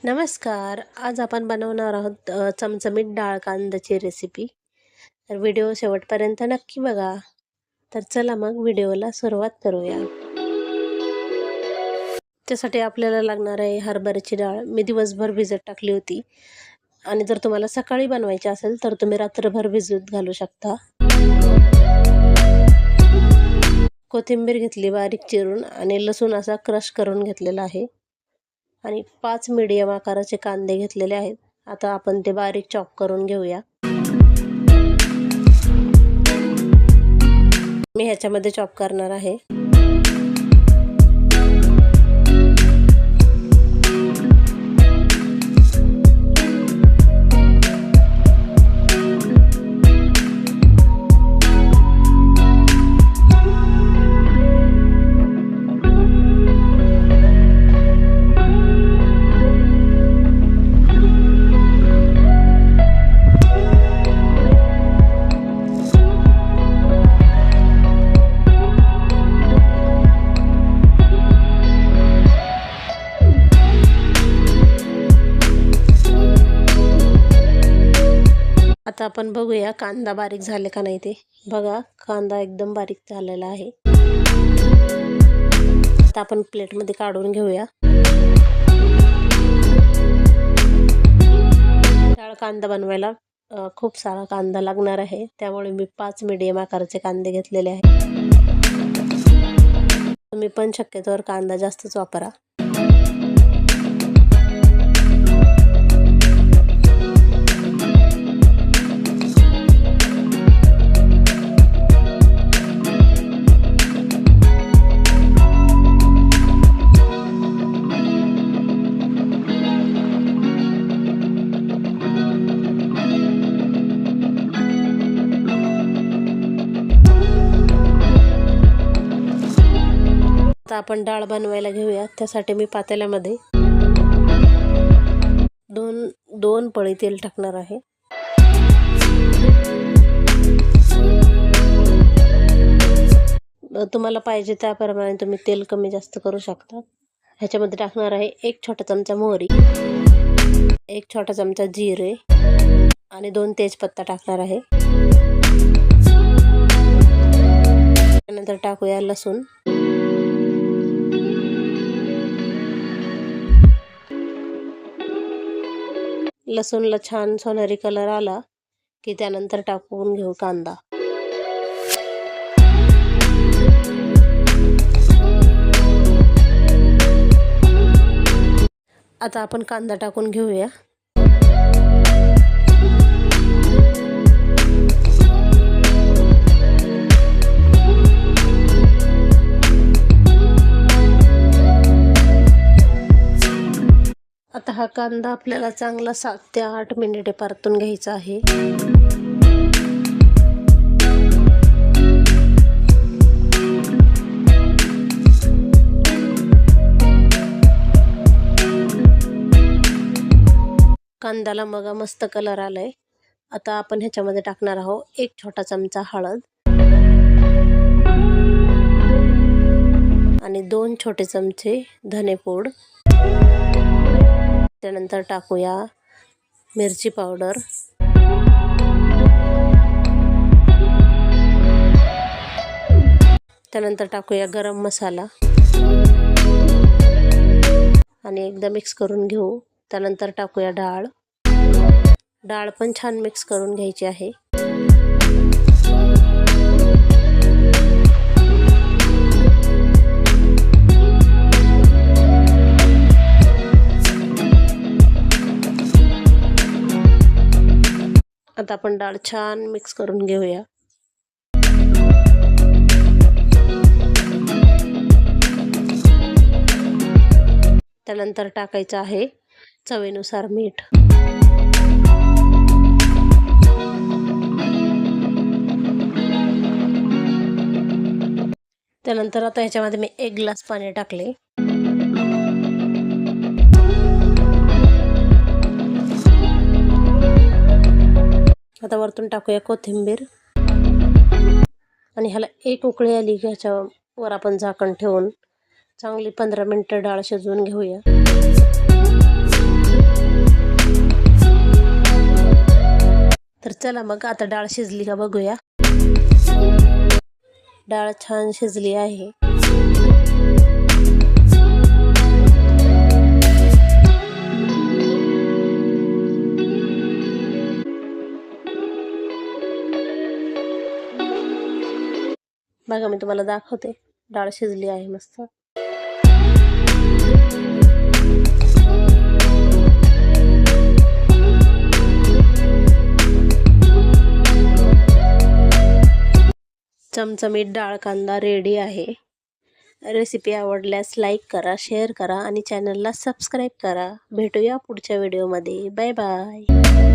नमस्कार. आज आपण बनवणार आहोत चमचमीत डाळ कांद्याची रेसिपी. तर व्हिडिओ शेवटपर्यंत नक्की बघा. तर चला मग व्हिडिओला सुरुवात करूया. त्यासाठी आपल्याला लागणार आहे हरभऱ्याची डाळ. मी दिवसभर भिजत टाकली होती आणि जर तुम्हाला सकाळी बनवायची असेल तर तुम्ही रात्रभर भिजत घालू शकता. कोथिंबीर घेतली बारीक चिरून आणि लसूण असा क्रश करून घेतलेला आहे. आणि 5 मीडियम आकाराचे कांदे घेतलेले आहेत. आता आपण ते बारीक चॉप करून घेऊया. मी ह्याच्यामध्ये चॉप करणार आहे. आता आपण बघूया कांदा बारीक झाले का नाही ते. बघा कांदा एकदम बारीक झालेला आहे. आता आपण प्लेटमध्ये काढून घेऊया. डाळ कांदा बनवायला खूप सारा कांदा लागणार आहे, त्यामुळे मी 5 मीडियम आकाराचे कांदे घेतलेले आहेत. तुम्ही पण शक्यतोवर कांदा जास्तच वापरा. आता आपण डाळ बनवायला घेऊया. त्यासाठी मी पातेल्यामध्ये दोन पळी तेल टाकणार आहे. तुम्हाला पाहिजे त्याप्रमाणे तुम्ही तेल कमी जास्त करू शकता. ह्याच्यामध्ये टाकणार आहे 1 छोटा चमचा मोहरी, 1 छोटा चमचा जिरे आणि 2 तेजपत्ता टाकणार आहे. त्यानंतर टाकूया लसूण. लसूणला छान सोनेरी कलर आला की त्यानंतर टाकून घेऊ कांदा. आता आपण कांदा टाकून घेऊया. आता हा कांदा आपल्याला चांगला 7 ते 8 मिनिटे परतून घ्यायचा आहे. कांद्याला मग मस्त कलर आलाय. आता आपण ह्याच्यामध्ये टाकणार आहोत 1 छोटा चमचा हळद आणि 2 छोटे चमचे धनेपूड. त्यानंतर टाकूया मिरची पावडर, त्यानंतर टाकूया गरम मसाला आणि एकदा मिक्स करून घेऊ. त्यानंतर टाकूया डाळ पण छान मिक्स करून घ्यायची आहे. आता आपण डाळ छान मिक्स करून घेऊया. त्यानंतर टाकायचं आहे चवीनुसार मीठ. त्यानंतर आता ह्याच्यामध्ये मी 1 ग्लास पाणी टाकले. आता वरतून टाकूया कोथिंबीर आणि ह्याला 1 उकळी आली की ह्याच्यावर आपण झाकण ठेवून चांगली 15 मिनिटं डाळ शिजवून घेऊया. चला मग आता डाळ शिजली का बघूया। डाळ छान शिजली आहे। बघा मी तुम्हाला दाखवते, डाळ शिजली आहे मस्त। चमचमीत डाळ कांदा रेडी आहे। रेसिपी आवडल्यास लाईक करा, शेअर करा आणि चॅनलला सबस्क्राईब करा। भेटूया पुढच्या व्हिडिओमध्ये। Bye bye.